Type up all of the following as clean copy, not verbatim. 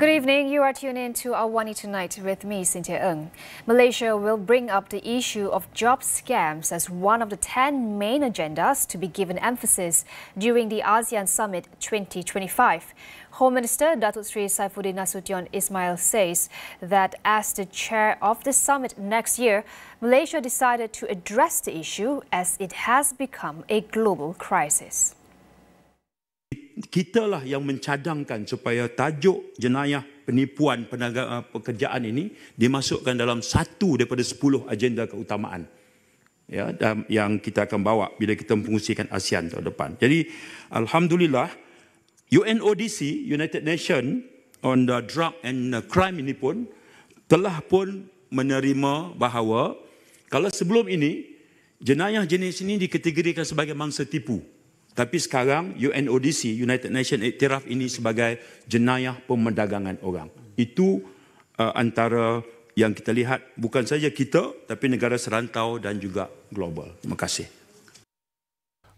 Good evening. You are tuned in to AWANI Tonight with me, Cynthia Ng. Malaysia will bring up the issue of job scams as one of the 10 main agendas to be given emphasis during the ASEAN Summit 2025. Home Minister Datuk Seri Saifuddin Nasution Ismail says that as the chair of the summit next year, Malaysia decided to address the issue as it has become a global crisis. Kitalah yang mencadangkan supaya tajuk jenayah penipuan pekerjaan ini dimasukkan dalam satu daripada 10 agenda keutamaan ya, yang kita akan bawa bila kita memfungsikan ASEAN tahun depan. Jadi alhamdulillah UNODC, United Nations on the Drug and Crime ini pun telah pun menerima bahawa kalau sebelum ini jenayah jenis ini dikategorikan sebagai mangsa tipu. Tapi sekarang UNODC, United Nations iktiraf ini sebagai jenayah pemerdagangan orang. Itu antara yang kita lihat bukan saja kita tapi negara serantau dan juga global. Terima kasih.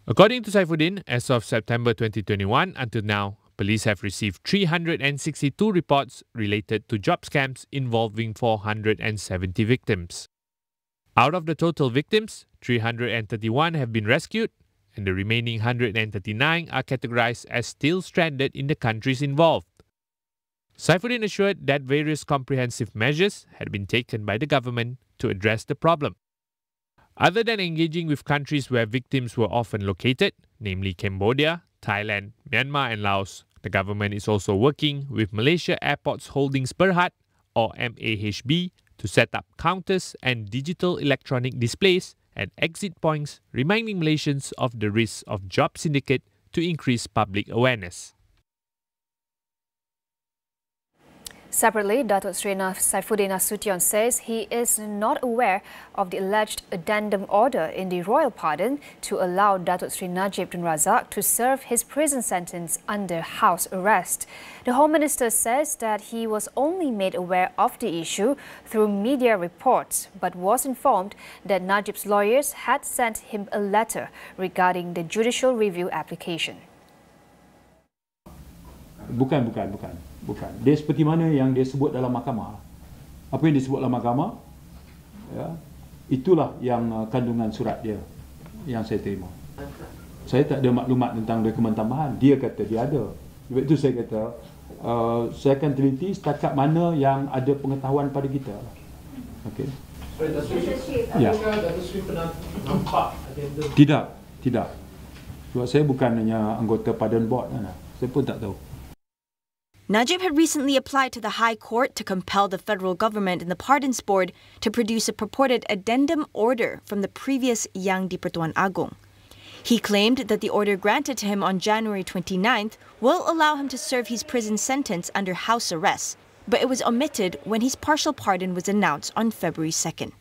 According to Saifuddin, as of September 2021 until now, police have received 362 reports related to job scams involving 470 victims. Out of the total victims, 331 have been rescued, and the remaining 139 are categorized as still stranded in the countries involved. Saifuddin assured that various comprehensive measures had been taken by the government to address the problem. Other than engaging with countries where victims were often located, namely Cambodia, Thailand, Myanmar and Laos, the government is also working with Malaysia Airports Holdings Berhad, or MAHB, to set up counters and digital electronic displays at exit points, reminding Malaysians of the risks of job syndicate to increase public awareness. Separately, Datuk Seri Saifuddin Nasution says he is not aware of the alleged addendum order in the royal pardon to allow Datuk Seri Najib Tun Razak to serve his prison sentence under house arrest. The Home Minister says that he was only made aware of the issue through media reports, but was informed that Najib's lawyers had sent him a letter regarding the judicial review application. Bukan. Dia seperti mana yang dia sebut dalam mahkamah. Apa yang disebut dalam mahkamah, ya, itulah yang kandungan surat dia yang saya terima. Saya tak ada maklumat tentang dokumen tambahan. Dia kata dia ada. Sebab itu saya kata, saya akan teliti setakat mana yang ada pengetahuan pada kita. Okey. Ya. Tidak. Sebab saya bukan hanya anggota pardon board. Saya pun tak tahu. Najib had recently applied to the High Court to compel the federal government and the Pardons Board to produce a purported addendum order from the previous Yang di-Pertuan Agong. He claimed that the order granted to him on January 29th will allow him to serve his prison sentence under house arrest, but it was omitted when his partial pardon was announced on February 2nd.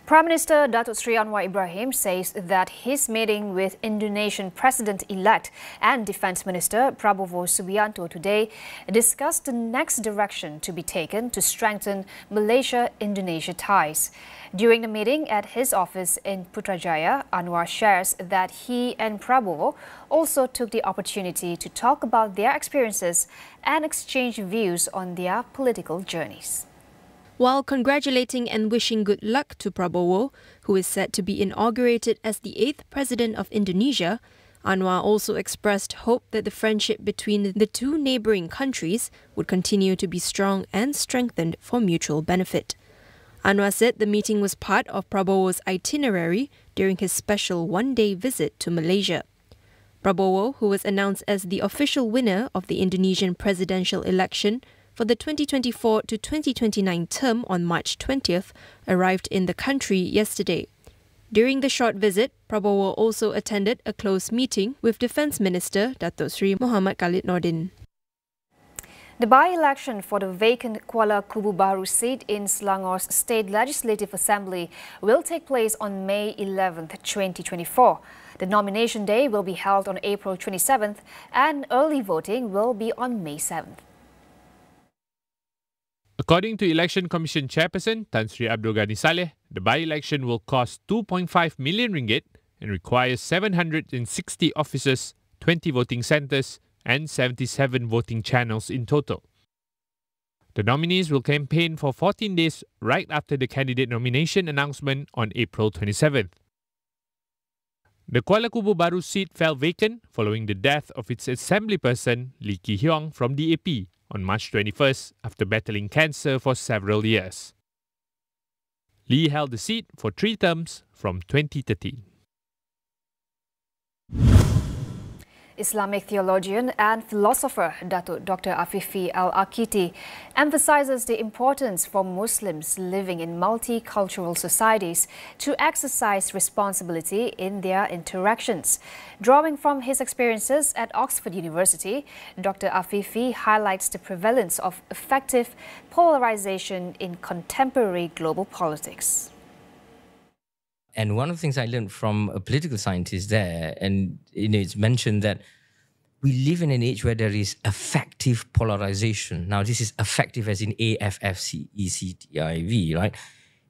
Prime Minister Datuk Seri Anwar Ibrahim says that his meeting with Indonesian President-elect and Defence Minister Prabowo Subianto today discussed the next direction to be taken to strengthen Malaysia-Indonesia ties. During the meeting at his office in Putrajaya, Anwar shares that he and Prabowo also took the opportunity to talk about their experiences and exchange views on their political journeys. While congratulating and wishing good luck to Prabowo, who is set to be inaugurated as the 8th President of Indonesia, Anwar also expressed hope that the friendship between the two neighbouring countries would continue to be strong and strengthened for mutual benefit. Anwar said the meeting was part of Prabowo's itinerary during his special one-day visit to Malaysia. Prabowo, who was announced as the official winner of the Indonesian presidential election for the 2024 to 2029 term on March 20th, arrived in the country yesterday. During the short visit, Prabowo also attended a close meeting with Defence Minister Datuk Seri Muhammad Khalid Nordin. The by-election for the vacant Kuala Kubu Baru seat in Selangor's State Legislative Assembly will take place on May 11th, 2024. The nomination day will be held on April 27th and early voting will be on May 7th. According to Election Commission Chairperson Tan Sri Abdul Ghani Saleh, the by-election will cost 2.5 million ringgit and requires 760 officers, 20 voting centres, and 77 voting channels in total. The nominees will campaign for 14 days right after the candidate nomination announcement on April 27th. The Kuala Kubu Baru seat fell vacant following the death of its assemblyperson Lee Ki-hyong from DAP on March 21st after battling cancer for several years. Lee held the seat for 3 terms from 2013. Islamic theologian and philosopher Dr. Afifi Al-Akiti emphasizes the importance for Muslims living in multicultural societies to exercise responsibility in their interactions. Drawing from his experiences at Oxford University, Dr. Afifi highlights the prevalence of effective polarization in contemporary global politics. And one of the things I learned from a political scientist there, and it's mentioned that we live in an age where there is affective polarization. Now, this is affective as in AFFCECTIV, right?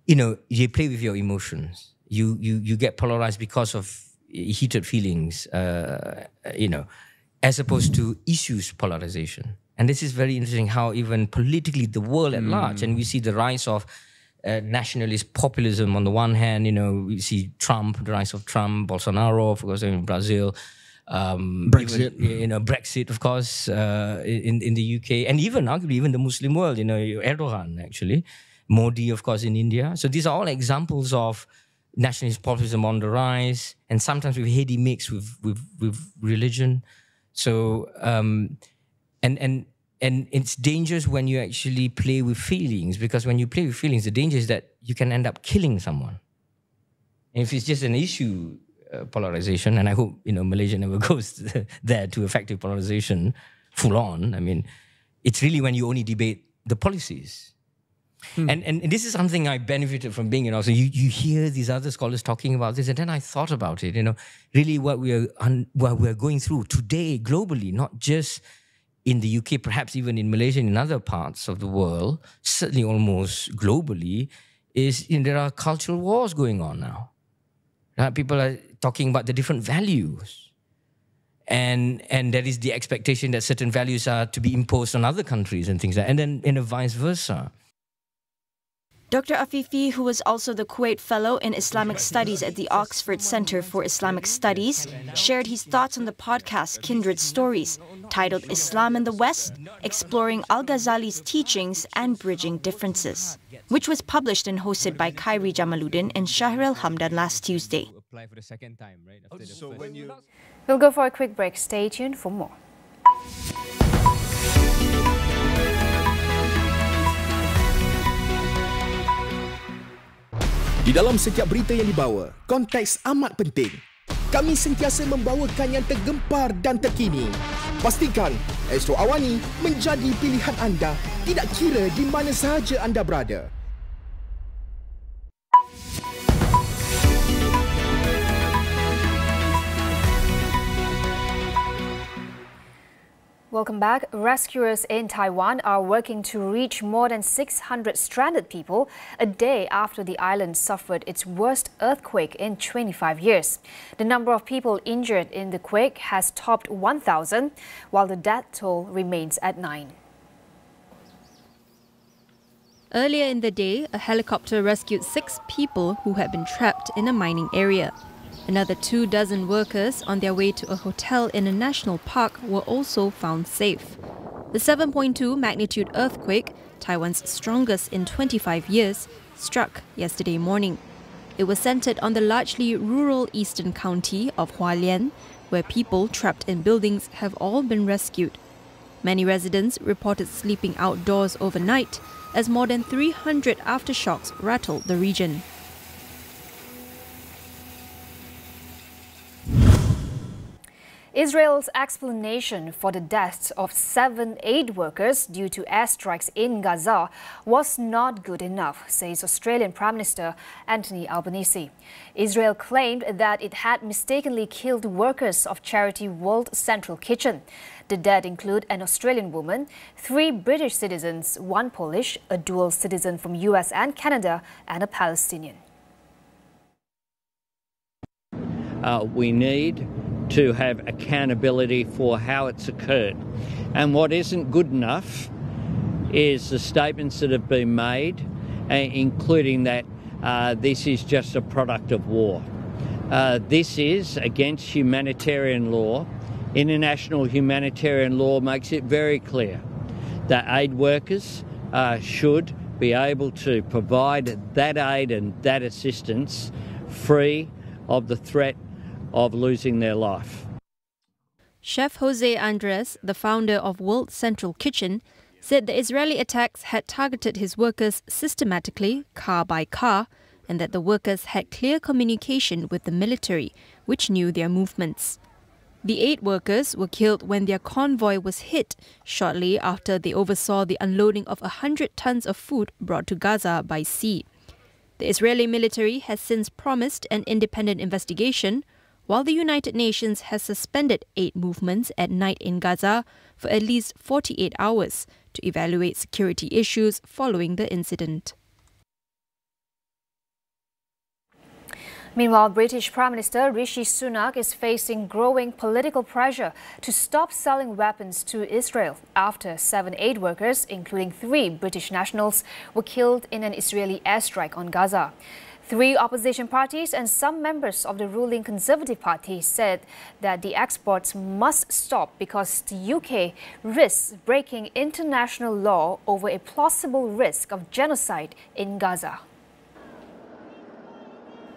You play with your emotions. You get polarized because of heated feelings, as opposed to issues polarization. And this is very interesting how even politically the world at large, and we see the rise of nationalist populism on the one hand, we see Trump, the rise of Trump, Bolsonaro, of course, in Brazil, Brexit, Brexit, of course, in the UK, and even arguably even the Muslim world, Erdogan actually, Modi, of course, in India. So these are all examples of nationalist populism on the rise, and sometimes with heady mix with religion. So And it's dangerous when you actually play with feelings, because when you play with feelings, the danger is that you can end up killing someone. And if it's just an issue polarization, and I hope Malaysia never goes there to effective polarization full on. I mean, it's really when you only debate the policies. And this is something I benefited from being, so you hear these other scholars talking about this, and then I thought about it, really what we're going through today globally, not just in the UK, perhaps even in Malaysia and in other parts of the world, certainly almost globally, is there are cultural wars going on now. People are talking about the different values. And there is the expectation that certain values are to be imposed on other countries and things like that, and then vice versa. Dr. Afifi, who was also the Kuwait Fellow in Islamic Studies at the Oxford Center for Islamic Studies, shared his thoughts on the podcast Kindred Stories, titled Islam in the West, Exploring Al-Ghazali's Teachings and Bridging Differences, which was published and hosted by Khairi Jamaluddin and Shahril Hamdan last Tuesday. We'll go for a quick break. Stay tuned for more. Di dalam setiap berita yang dibawa, konteks amat penting. Kami sentiasa membawakan yang tergempar dan terkini. Pastikan Astro AWANI menjadi pilihan anda, tidak kira di mana sahaja anda berada. Welcome back. Rescuers in Taiwan are working to reach more than 600 stranded people a day after the island suffered its worst earthquake in 25 years. The number of people injured in the quake has topped 1,000, while the death toll remains at 9. Earlier in the day, a helicopter rescued 6 people who had been trapped in a mining area. Another 24 workers on their way to a hotel in a national park were also found safe. The 7.2 magnitude earthquake, Taiwan's strongest in 25 years, struck yesterday morning. It was centered on the largely rural eastern county of Hualien, where people trapped in buildings have all been rescued. Many residents reported sleeping outdoors overnight as more than 300 aftershocks rattled the region. Israel's explanation for the deaths of 7 aid workers due to airstrikes in Gaza was not good enough, says Australian Prime Minister Anthony Albanese. Israel claimed that it had mistakenly killed workers of charity World Central Kitchen. The dead include an Australian woman, 3 British citizens, 1 Polish, a dual citizen from US and Canada, and a Palestinian. We need to have accountability for how it's occurred. And what isn't good enough is the statements that have been made, including that this is just a product of war. This is against humanitarian law. International humanitarian law makes it very clear that aid workers should be able to provide that aid and that assistance free of the threat of losing their life. Chef Jose Andres, the founder of World Central Kitchen, said the Israeli attacks had targeted his workers systematically, car by car, and that the workers had clear communication with the military, which knew their movements. The 8 workers were killed when their convoy was hit shortly after they oversaw the unloading of 100 tons of food brought to Gaza by sea. The Israeli military has since promised an independent investigation, while the United Nations has suspended aid movements at night in Gaza for at least 48 hours to evaluate security issues following the incident. Meanwhile, British Prime Minister Rishi Sunak is facing growing political pressure to stop selling weapons to Israel after 7 aid workers, including 3 British nationals, were killed in an Israeli airstrike on Gaza. 3 opposition parties and some members of the ruling Conservative Party said that the exports must stop because the UK risks breaking international law over a plausible risk of genocide in Gaza.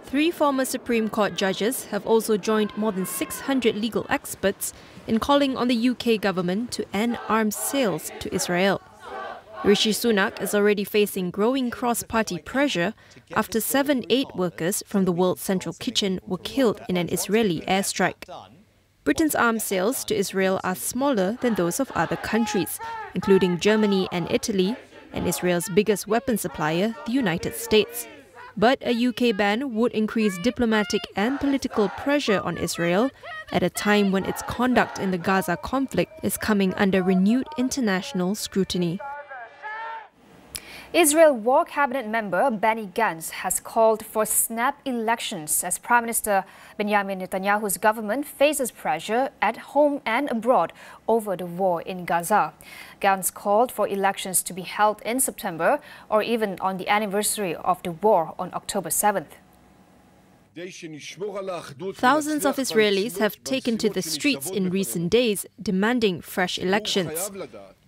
3 former Supreme Court judges have also joined more than 600 legal experts in calling on the UK government to end arms sales to Israel. Rishi Sunak is already facing growing cross-party pressure after 7 aid workers from the World Central Kitchen were killed in an Israeli airstrike. Britain's arms sales to Israel are smaller than those of other countries, including Germany and Italy, and Israel's biggest weapon supplier, the United States. But a UK ban would increase diplomatic and political pressure on Israel at a time when its conduct in the Gaza conflict is coming under renewed international scrutiny. Israel War Cabinet member Benny Gantz has called for snap elections as Prime Minister Benjamin Netanyahu's government faces pressure at home and abroad over the war in Gaza. Gantz called for elections to be held in September or even on the anniversary of the war on October 7th. Thousands of Israelis have taken to the streets in recent days demanding fresh elections.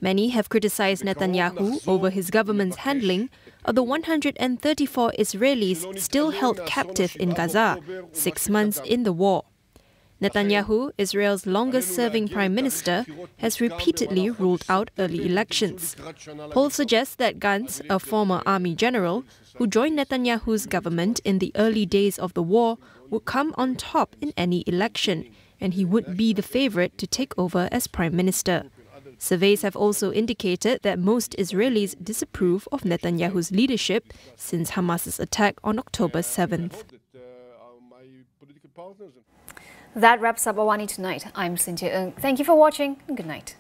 Many have criticized Netanyahu over his government's handling of the 134 Israelis still held captive in Gaza, 6 months in the war. Netanyahu, Israel's longest-serving prime minister, has repeatedly ruled out early elections. Polls suggest that Gantz, a former army general, who joined Netanyahu's government in the early days of the war, would come on top in any election, and he would be the favorite to take over as prime minister. Surveys have also indicated that most Israelis disapprove of Netanyahu's leadership since Hamas's attack on October 7th. That wraps up AWANI Tonight. I'm Cynthia Ng. Thank you for watching and good night.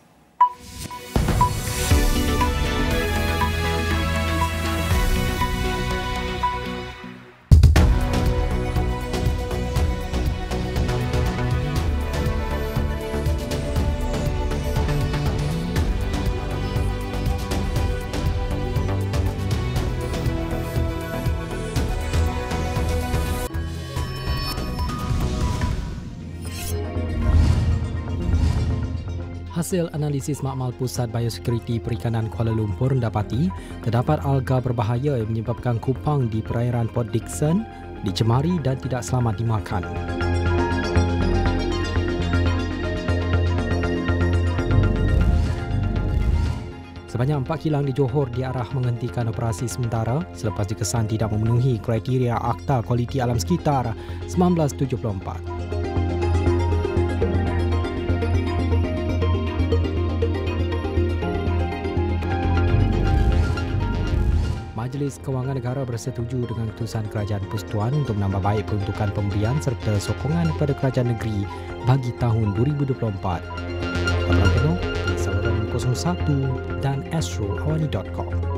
Hasil analisis makmal Pusat Biosekuriti Perikanan Kuala Lumpur mendapati terdapat alga berbahaya yang menyebabkan kupang di perairan Port Dickson dicemari dan tidak selamat dimakan. Sebanyak 4 kilang di Johor diarah menghentikan operasi sementara selepas dikesan tidak memenuhi kriteria Akta Kualiti Alam Sekitar 1974. Majlis Kewangan Negara bersetuju dengan keputusan Kerajaan Persekutuan untuk menambah baik peruntukan pemberian serta sokongan kepada kerajaan negeri bagi tahun 2024. Tablang penuh di saluran 01 dan Astro AWANI.com.